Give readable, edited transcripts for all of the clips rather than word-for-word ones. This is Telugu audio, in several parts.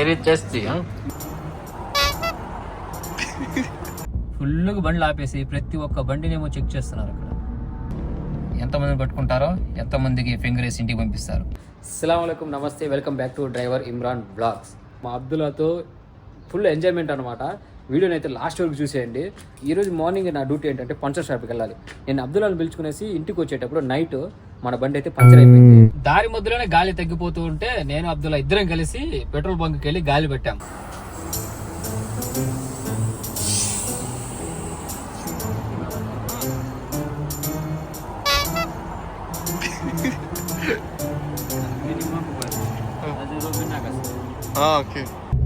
Very tasty. ఫుల్గా బండ్లు ఆపేసి ప్రతి ఒక్క బండినేమో చెక్ చేస్తున్నారు అక్కడ. ఎంతమందిని పట్టుకుంటారో, ఎంతమందికి ఫింగర్ వేసి ఇంటికి పంపిస్తారు. అస్సలాము అలైకుం, నమస్తే, welcome back to driver Imran blogs. మా అబ్దుల్లాతో ఫుల్ ఎంజాయ్మెంట్ అనమాట. వీడియోని అయితే లాస్ట్ వరకు చూసేయండి. ఈరోజు మార్నింగ్ నా డ్యూటీ ఏంటంటే పంచర్ షాప్కి వెళ్ళాలి. నేను అబ్దుల్లాని పిలుచుకునేసి ఇంటికి వచ్చేటప్పుడు నైట్ మన బండి అయితే పంచర్ అయిపోయింది. దారి మధ్యలోనే గాలి తగ్గిపోతూ ఉంటే నేను అబ్దుల్లా ఇద్దరం కలిసి పెట్రోల్ బంక్కి వెళ్ళి గాలి పెట్టాం.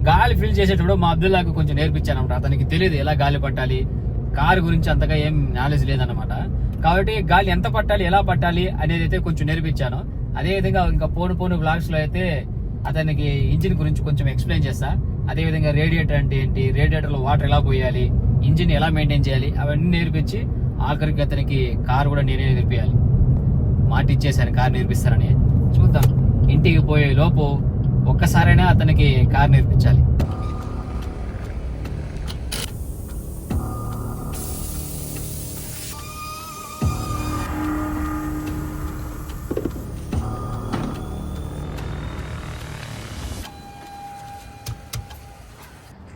గాలి ఫిల్ చేసేటప్పుడు మా అబ్దుల్లాకు కొంచెం నేర్పించాను అనమాట. అతనికి తెలియదు ఎలా గాలి పట్టాలి, కారు గురించి అంతగా ఏం నాలెడ్జ్ లేదన్నమాట. కాబట్టి గాలి ఎంత పట్టాలి, ఎలా పట్టాలి అనేది అయితే కొంచెం నేర్పించాను. అదే విధంగా ఇంకా పోను బ్లాగ్స్ లో అయితే అతనికి ఇంజిన్ గురించి కొంచెం ఎక్స్ప్లెయిన్ చేస్తా. అదే విధంగా రేడియేటర్ అంటే ఏంటి, రేడియేటర్ లో వాటర్ ఎలా పోయాలి, ఇంజిన్ ఎలా మెయింటైన్ చేయాలి, అవన్నీ నేర్పించి ఆఖరికి అతనికి కారు కూడా నేనే నేర్పియాలి. మాట ఇచ్చేసాను కారు నేర్పిస్తారని. చూద్దాం, ఇంటికి పోయే లోపు ఒక్కసారైనా అతనికి కార్ నేర్పించాలి.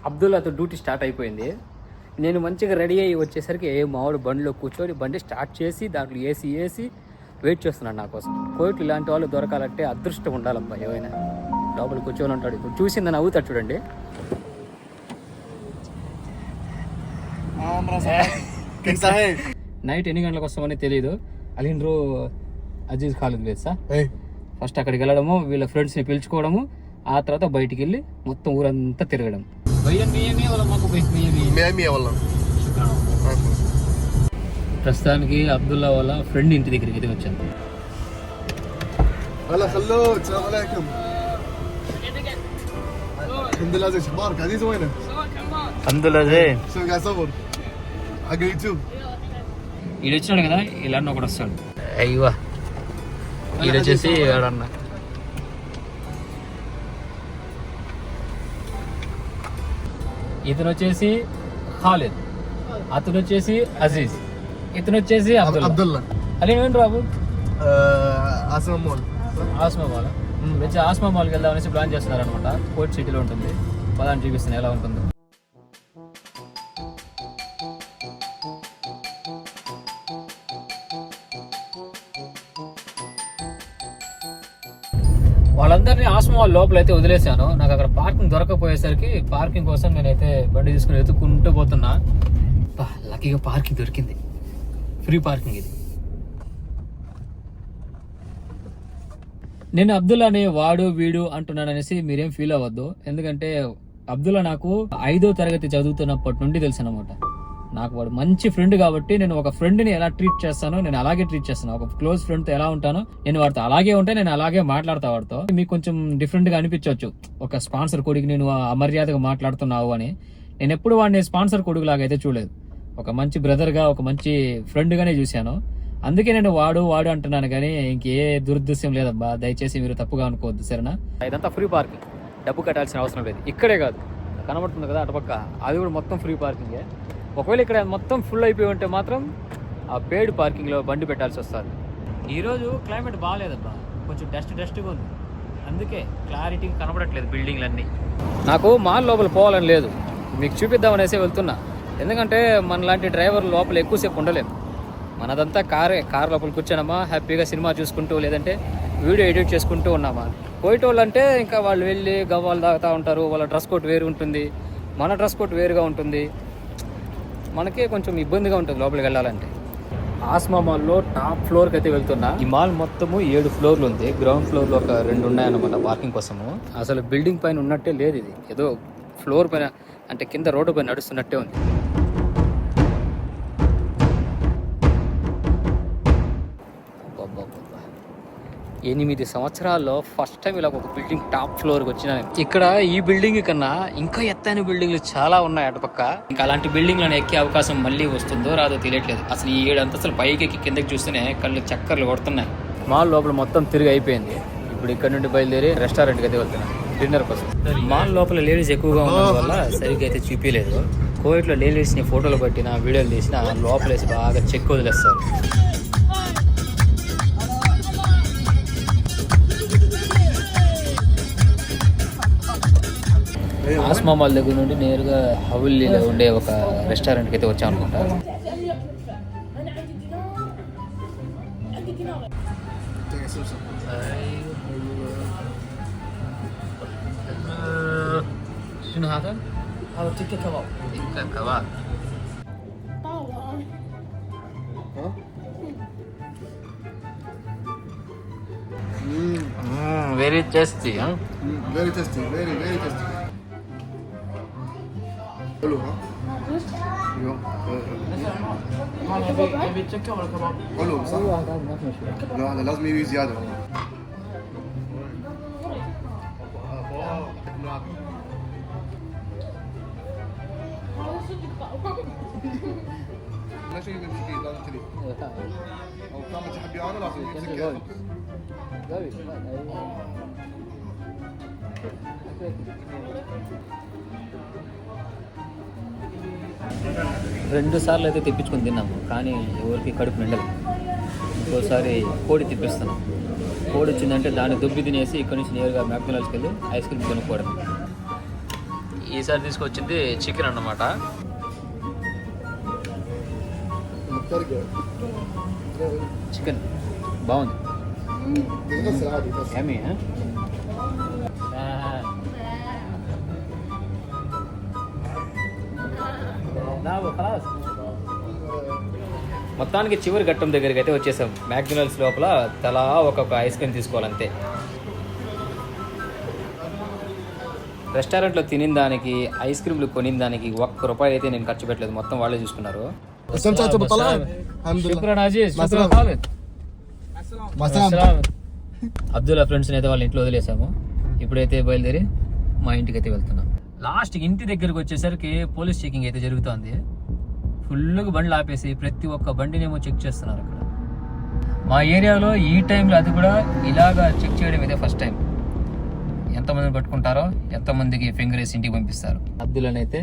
అబ్దుల్లాతో డ్యూటీ స్టార్ట్ అయిపోయింది. నేను మంచిగా రెడీ అయ్యి వచ్చేసరికి మావాడు బండిలో కూర్చొని బండి స్టార్ట్ చేసి దాంట్లో ఏసీ వేసి వెయిట్ చేస్తున్నాడు నా కోసం. కోయిట్లు ఇలాంటి వాళ్ళు దొరకాలంటే అదృష్టం ఉండాలబ్బా. ఏమైనా లోపల కూర్చొని ఉంటాడు. ఇప్పుడు చూసింది నవ్వుతాడు చూడండి. నైట్ ఎన్ని గంటలకు వస్తామని తెలియదు. అలీండ్రు అజీజ్ ఖాలిద్ లేదు సార్. ఫస్ట్ అక్కడికి వెళ్ళడము, వీళ్ళ ఫ్రెండ్స్ని పిలుచుకోవడము, ఆ తర్వాత బయటికి వెళ్ళి మొత్తం ఊరంతా తిరగడం. ప్రస్తుతానికి అబ్దుల్లా వాళ్ళ ఫ్రెండ్ ఇంటి దగ్గరికి అయితే వచ్చాను. ఈడు వచ్చినాడు కదా, ఇలా ఒకటి వస్తాడు. అయ్యవా, ఈడు వచ్చేసి ఎవడన్నా ఇతను వచ్చేసి ఖాలిద్, అతను వచ్చేసి అజీజ్, ఇతను వచ్చేసి అబ్దుల్లా. అదే ఏంటి బాబు? ఆస్మా మాల్. వచ్చి ఆస్మా మాల్కి వెళ్దామనేసి ప్లాన్ చేస్తున్నారు అనమాట. కోర్ట్ సిటీలో ఉంటుంది. పదాన్ని చూపిస్తున్నాను ఎలా ఉంటుందో. వాళ్ళందరినీ ఆస్మా మాల్ లోపల అయితే వదిలేశాను. నాకు అక్కడ పార్కింగ్ దొరకపోయేసరికి పార్కింగ్ కోసం నేనైతే బండి తీసుకుని వెతుక్కుంటూ పోతున్నా. లక్కీగా పార్కింగ్ దొరికింది. ఫ్రీ పార్కింగ్ ఇది. నేను అబ్దుల్లాని వాడు వీడు అంటున్నాను అనేసి మీరేం ఫీల్ అవ్వద్దు. ఎందుకంటే అబ్దుల్లా నాకు 5వ తరగతి చదువుతున్నప్పటి నుండి తెలుసు అనమాట. నాకు వాడు మంచి ఫ్రెండ్ కాబట్టి నేను ఒక ఫ్రెండ్ని ఎలా ట్రీట్ చేస్తానో నేను అలాగే ట్రీట్ చేస్తాను. ఒక క్లోజ్ ఫ్రెండ్తో ఎలా ఉంటానో నేను వాడితో అలాగే ఉంటే నేను అలాగే మాట్లాడతా వాడితో. మీకు కొంచెం డిఫరెంట్గా అనిపించవచ్చు, ఒక స్పాన్సర్ కొడుకు నేను అమర్యాదగా మాట్లాడుతున్నావు అని. నేను ఎప్పుడు వాడిని స్పాన్సర్ కొడుకు లాగా అయితే చూడలేదు. ఒక మంచి బ్రదర్గా, ఒక మంచి ఫ్రెండ్గానే చూశాను. అందుకే నేను వాడు అంటున్నాను, కానీ ఇంకే దురుద్దేశ్యం లేదబ్బా. దయచేసి మీరు తప్పుగా అనుకోవద్దు, సరేనా? ఇదంతా ఫ్రీ పార్కింగ్, డబ్బు కట్టాల్సిన అవసరం లేదు. ఇక్కడే కాదు, కనబడుతుంది కదా అటుపక్క, అది కూడా మొత్తం ఫ్రీ పార్కింగే. ఒకవేళ ఇక్కడ మొత్తం ఫుల్ అయిపోయి ఉంటే మాత్రం ఆ పెయిడ్ పార్కింగ్లో బండి పెట్టాల్సి వస్తుంది. ఈరోజు క్లైమేట్ బాగాలేదబ్బా, కొంచెం డస్ట్గా ఉంది. అందుకే క్లారిటీ కనబడట్లేదు బిల్డింగ్లన్నీ. నాకు మాల్ లోపల పోవాలని లేదు, మీకు చూపిద్దామనేసి వెళ్తున్నా. ఎందుకంటే మనలాంటి డ్రైవర్ లోపల ఎక్కువసేపు ఉండలేము. మనదంతా కార్ లోపల కూర్చోనమ్మా, హ్యాపీగా సినిమా చూసుకుంటూ లేదంటే వీడియో ఎడిట్ చేసుకుంటూ ఉన్నామా. కోయిటోళ్ళు అంటే ఇంకా వాళ్ళు వెళ్ళి గవ్వాలు తాగుతూ ఉంటారు. వాళ్ళ డ్రెస్ కోడ్ వేరు ఉంటుంది, మన డ్రెస్ కోడ్ వేరుగా ఉంటుంది. మనకే కొంచెం ఇబ్బందిగా ఉంటుంది లోపలికి వెళ్ళాలంటే. ఆస్మా మాల్లో టాప్ ఫ్లోర్కి అయితే వెళ్తున్నా. ఈ మాల్ మొత్తము 7 ఫ్లోర్లు ఉంది. గ్రౌండ్ ఫ్లోర్లో ఒక 2 ఉన్నాయన్నమాట పార్కింగ్ కోసము. అసలు బిల్డింగ్ పైన ఉన్నట్టే లేదు, ఇది ఏదో ఫ్లోర్ పైన, అంటే కింద రోడ్డు పైన నడుస్తున్నట్టే ఉంది. 8 సంవత్సరాల్లో ఫస్ట్ టైం ఇలా ఒక బిల్డింగ్ టాప్ ఫ్లోర్కి వచ్చినా. ఇక్కడ ఈ బిల్డింగ్ కన్నా ఇంకా ఎత్తైన బిల్డింగ్లు చాలా ఉన్నాయి అటుపక్క. ఇంకా అలాంటి బిల్డింగ్లను ఎక్కే అవకాశం మళ్ళీ వస్తుందో రాదో తెలియట్లేదు. అసలు ఈ 7 అంతస్తులు పైకి ఎక్కి కిందకి చూస్తేనే కళ్ళు చక్కర్లు కొడుతున్నాయి. మాల్ లోపల మొత్తం తిరిగి అయిపోయింది. ఇప్పుడు ఇక్కడ నుండి బయలుదేరి రెస్టారెంట్కి అయితే వెళ్తున్నాను. డిన్నర్ కోసం. మాల్ లోపల లేడీస్ ఎక్కువగా ఉండడం వల్ల సరిగ్గా అయితే చూపించలేదు. కోవిడ్లో లేడీస్ని ఫోటోలు పట్టిన వీడియోలు తీసిన లోపలేసి బాగా చెక్ వదిలేస్తారు. ఆస్మా మాల్ దగ్గర నుండి నేరుగా హవల్లీలో ఉండే ఒక రెస్టారెంట్కి అయితే వచ్చాం అనుకుంటా. شنو هذا؟ هذا تكة كباب. تكة كباب. Very tasty, huh? Very tasty, very tasty. حلو ها؟ ايوه. يبي تكة ولا كباب؟ حلو صح؟ لا هذا لازم يبي زيادة والله. لا شيء يمسك لازم تريد. او كمان تحبي انا لازم يمسك. రెండు సార్లు అయితే తెప్పించుకొని తిన్నాము, కానీ ఎవరికి కడుపు నిండదు. ఇంకోసారి కోడి తెప్పిస్తున్నాం. కోడి వచ్చిందంటే దాన్ని దుబ్బి తినేసి ఇక్కడ నుంచి నేరుగా మ్యాక్డొనాల్డ్స్కి వెళ్ళి ఐస్ క్రీమ్ కొనుక్కోవడం. ఈసారి తీసుకొచ్చింది చికెన్ అన్నమాట. చికెన్ బాగుంది. యమ్మీ, మొత్తానికి చివరి ఘట్టం దగ్గరికి అయితే వచ్చేసాం. మ్యాక్డొనాల్డ్స్ లోపల తలా ఒక్కొక్క ఐస్ క్రీమ్ తీసుకోవాలంతే. రెస్టారెంట్లో తినిన దానికి, ఐస్ క్రీమ్లు కొనిన దానికి ₹1 అయితే నేను ఖర్చు పెట్టలేదు, మొత్తం వాళ్ళే చూసుకున్నారు. అబ్దుల్లా ఫ్రెండ్స్ అయితే వాళ్ళ ఇంట్లో వదిలేసాము. ఇప్పుడైతే బయలుదేరి మా ఇంటికి అయితే వెళ్తున్నాం. లాస్ట్ ఇంటి దగ్గరకు వచ్చేసరికి పోలీస్ చెకింగ్ అయితే జరుగుతుంది. ఫుల్గా బండ్లు ఆపేసి ప్రతి ఒక్క బండినేమో చెక్ చేస్తున్నారు అక్కడ. మా ఏరియాలో ఈ టైంలో అది కూడా ఇలాగా చెక్ చేయడం ఇదే ఫస్ట్ టైం. ఎంతమందిని పట్టుకుంటారో, ఎంతమందికి ఫింగర్ వేసి ఇంటికి పంపిస్తారు. అబ్దుల్లాని అయితే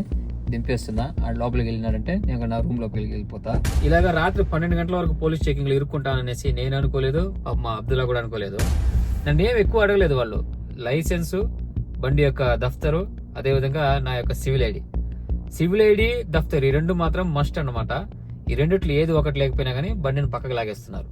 దింపేస్తున్నా. ఆ లోపలికి వెళ్ళినారంటే నేను నా రూమ్ లోపలికి వెళ్ళిపోతా. ఇలాగా రాత్రి 12 గంటల వరకు పోలీస్ చెకింగ్లు ఇరుక్కుంటాననేసి నేను అనుకోలేదు, మా అబ్దుల్లా కూడా అనుకోలేదు. నన్ను ఏం ఎక్కువ అడగలేదు వాళ్ళు. లైసెన్సు, బండి యొక్క దఫ్తరు, అదేవిధంగా నా యొక్క సివిల్ ఐడి, దఫ్తర్, ఈ రెండు మాత్రం మస్ట్ అన్నమాట. ఈ రెండిట్లో ఏది ఒకటి లేకపోయినా కానీ బండిని పక్కకు లాగేస్తున్నారు.